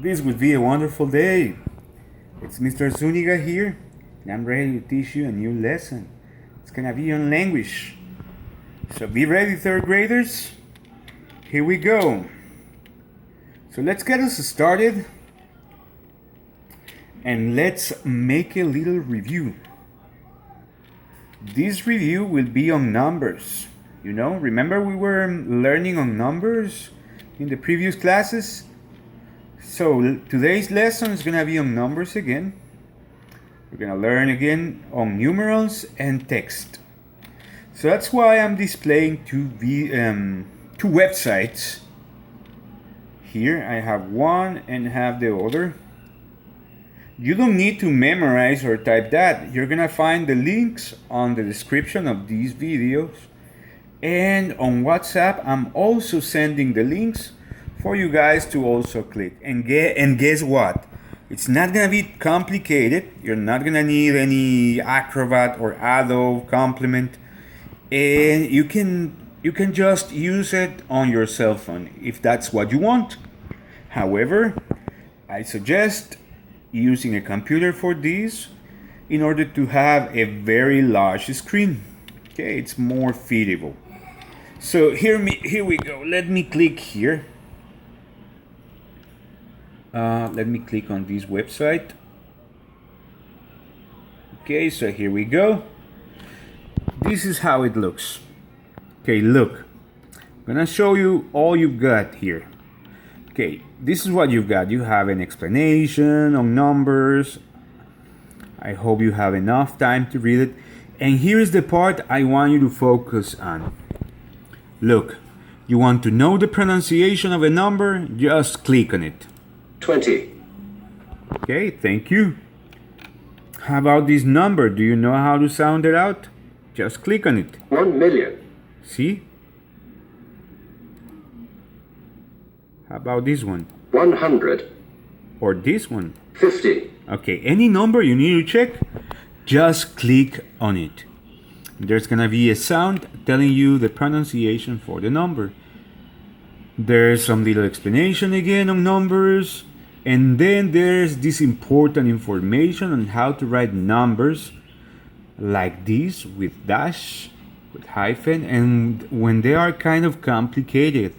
This would be a wonderful day. It's Mr. Zúniga here, and I'm ready to teach you a new lesson. It's gonna be on language. So be ready, third graders. Here we go. So let's get us started, and let's make a little review. This review will be on numbers. Remember we were learning on numbers in the previous classes? So today's lesson is gonna be on numbers again. We're gonna learn again on numerals and text. So that's why I'm displaying two websites. Here I have one and have the other. You don't need to memorize or type that. You're gonna find the links on the description of these videos. And on WhatsApp, I'm also sending the links for you guys to also click. And guess what? It's not gonna be complicated. You're not gonna need any Acrobat or Adobe Complement. And you can just use it on your cell phone if that's what you want. However, I suggest using a computer for this in order to have a very large screen. Okay, it's more feasible. So here we go. Let me click here. Let me click on this website. Okay, so here we go. This is how it looks. Okay, look. I'm gonna show you all you've got here. Okay, this is what you've got. You have an explanation on numbers. I hope you have enough time to read it. And here is the part I want you to focus on. Look, you want to know the pronunciation of a number? Just click on it. 20. Okay, thank you. How about this number? Do you know how to sound it out? Just click on it. 1 million. See? How about this one? 100. Or this one? 50. Okay, any number you need to check, just click on it. There's gonna be a sound telling you the pronunciation for the number. There's some little explanation again on numbers. And then there's this important information on how to write numbers like this with dash, with hyphen, and when they are kind of complicated,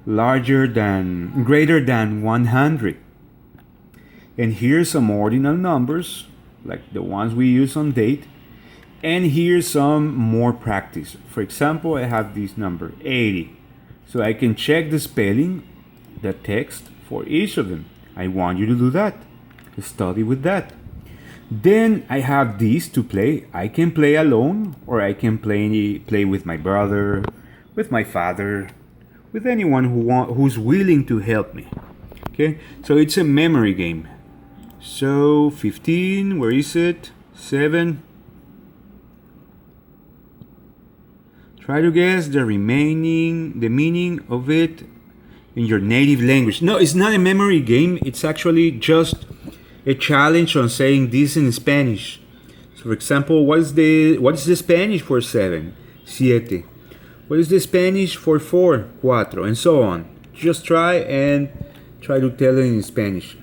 greater than 100. And here's some ordinal numbers, like the ones we use on date. And here's some more practice. For example, I have this number, 80. So I can check the spelling, the text for each of them. I want you to do that. Study with that. Then I have these to play. I can play alone, or I can play with my brother, with my father, with anyone who's willing to help me. Okay, so it's a memory game. So 15, where is it? 7. Try to guess the meaning of it in your native language. No, it's not a memory game. It's actually just a challenge on saying this in Spanish. So for example, what is the Spanish for 7? Siete. What is the Spanish for 4? Cuatro, and so on. Just try to tell it in Spanish.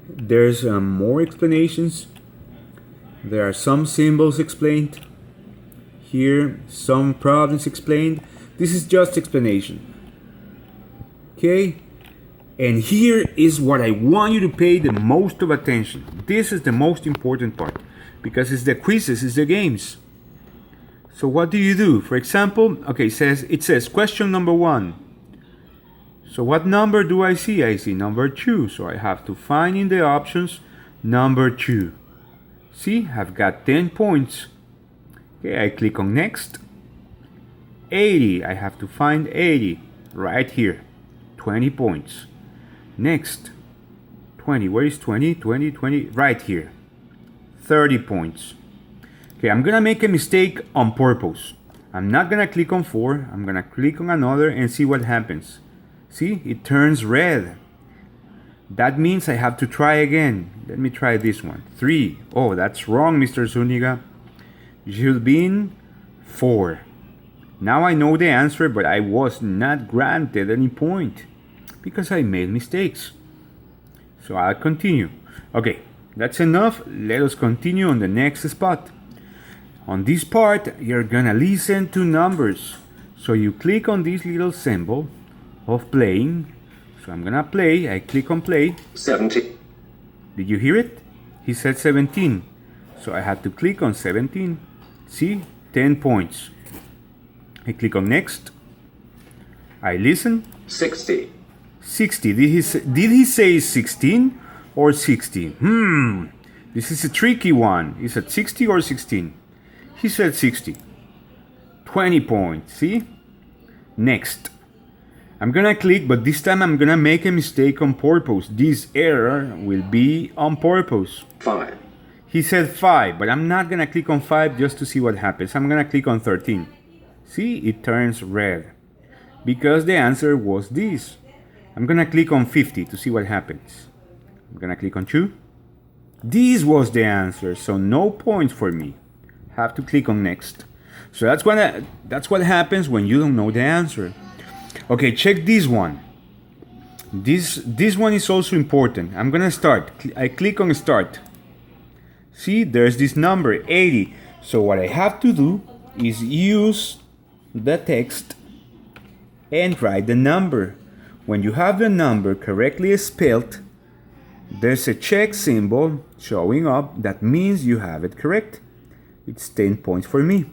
There's more explanations. There are some symbols explained. Here, some problems explained. This is just explanation. Okay? And here is what I want you to pay the most of attention. This is the most important part because it's the quizzes, it's the games. So what do you do? For example, okay, it says question number 1. So what number do I see? I see number 2. So I have to find in the options number 2. See, I've got 10 points. Okay, I click on next. 80, I have to find 80 right here. 20 points. Next, 20, where is 20? 20, right here. 30 points. Okay, I'm gonna make a mistake on purpose. I'm not gonna click on 4, I'm gonna click on another and see what happens. See, it turns red. That means I have to try again. Let me try this one. 3, oh, that's wrong, Mr. Zúniga. It should have been 4. Now I know the answer, but I was not granted any point because I made mistakes. So I'll continue. Okay, that's enough. Let us continue on the next spot. On this part, you're gonna listen to numbers. So you click on this little symbol of playing. So I'm gonna play. I click on play. 70. Did you hear it? He said 17. So I had to click on 17. See? 10 points. I click on next. I listen. 60. 60. Did he say 16 or 60? This is a tricky one. Is it 60 or 16? He said 60. 20 points. See? Next. I'm gonna click, but this time I'm gonna make a mistake on purpose. This error will be on purpose. 5. He said 5, but I'm not gonna click on 5 just to see what happens. I'm gonna click on 13. See, it turns red because the answer was this. I'm gonna click on 50 to see what happens. I'm gonna click on 2. This was the answer, so no points for me. Have to click on next. So that's what happens when you don't know the answer. Okay, check this one. This one is also important. I'm gonna start. I click on start. See, there's this number 80. So what I have to do is use the text and write the number. When you have the number correctly spelled, there's a check symbol showing up. That means you have it correct. It's 10 points for me.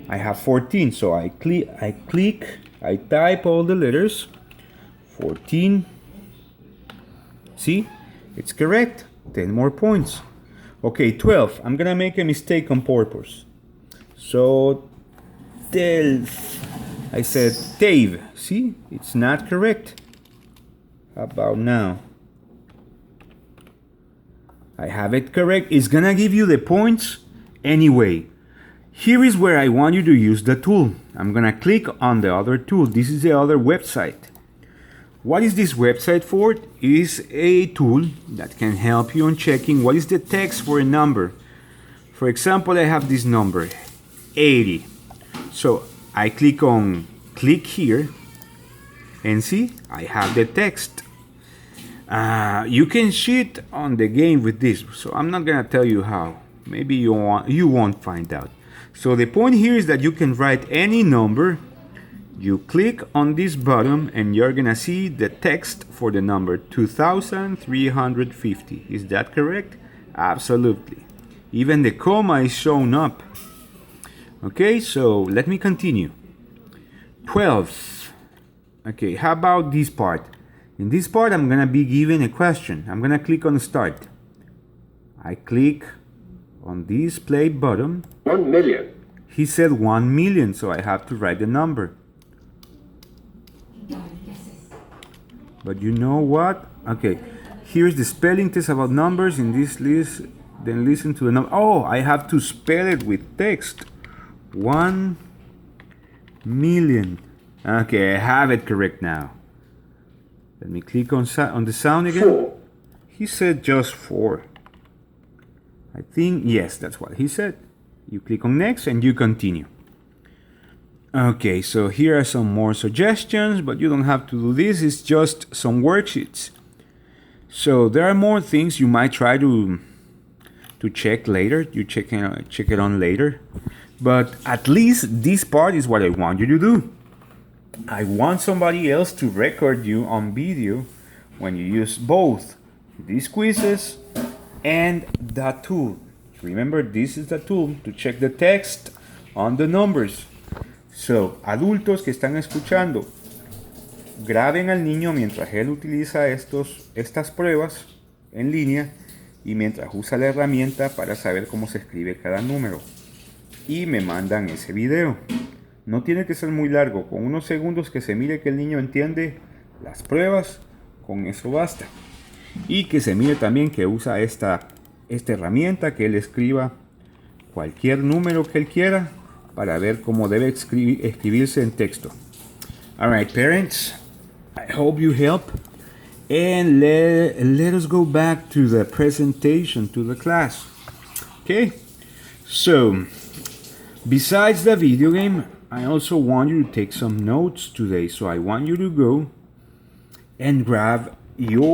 I have 14, so I type all the letters. 14. See, it's correct. 10 more points. Okay, 12. I'm gonna make a mistake on purpose. So, I said Dave. See, it's not correct. How about now? I have it correct. It's gonna give you the points anyway. Here is where I want you to use the tool. I'm gonna click on the other tool. This is the other website. What is this website for? It is a tool that can help you on checking what is the text for a number. For example, I have this number, 80. So I click here and see, I have the text. You can cheat on the game with this, so I'm not gonna tell you how. Maybe you won't find out. So the point here is that you can write any number. You click on this button and you're gonna see the text for the number 2350. Is that correct? Absolutely. Even the comma is shown up. Okay, so let me continue. 12. Okay, how about this part? In this part, I'm gonna be given a question. I'm gonna click on start. I click on this play button. 1 million. He said 1 million, so I have to write the number. But you know what? Okay, here's the spelling test about numbers in this list. Then listen to the number. Oh, I have to spell it with text. 1 million. Okay, I have it correct now. Let me click on the sound again. 4. He said just 4. I think, yes, that's what he said. You click on next and you continue. Okay, so here are some more suggestions, but you don't have to do this. It's just some worksheets. So there are more things you might try to check later. You check it on later. But at least this part is what I want you to do. I want somebody else to record you on video when you use both these quizzes and that tool. Remember, this is the tool to check the text on the numbers. So, adultos que están escuchando, graben al niño mientras él utiliza estas pruebas en línea y mientras usa la herramienta para saber cómo se escribe cada número. Y me mandan ese video. No tiene que ser muy largo, con unos segundos que se mire que el niño entiende las pruebas, con eso basta. Y que se mire también que usa esta herramienta, que él escriba cualquier número que él quiera para ver cómo debe escribirse en texto. Alright, parents, I hope you help. And let us go back to the presentation, to the class. Okay, so besides the video game, I also want you to take some notes today. So I want you to go and grab your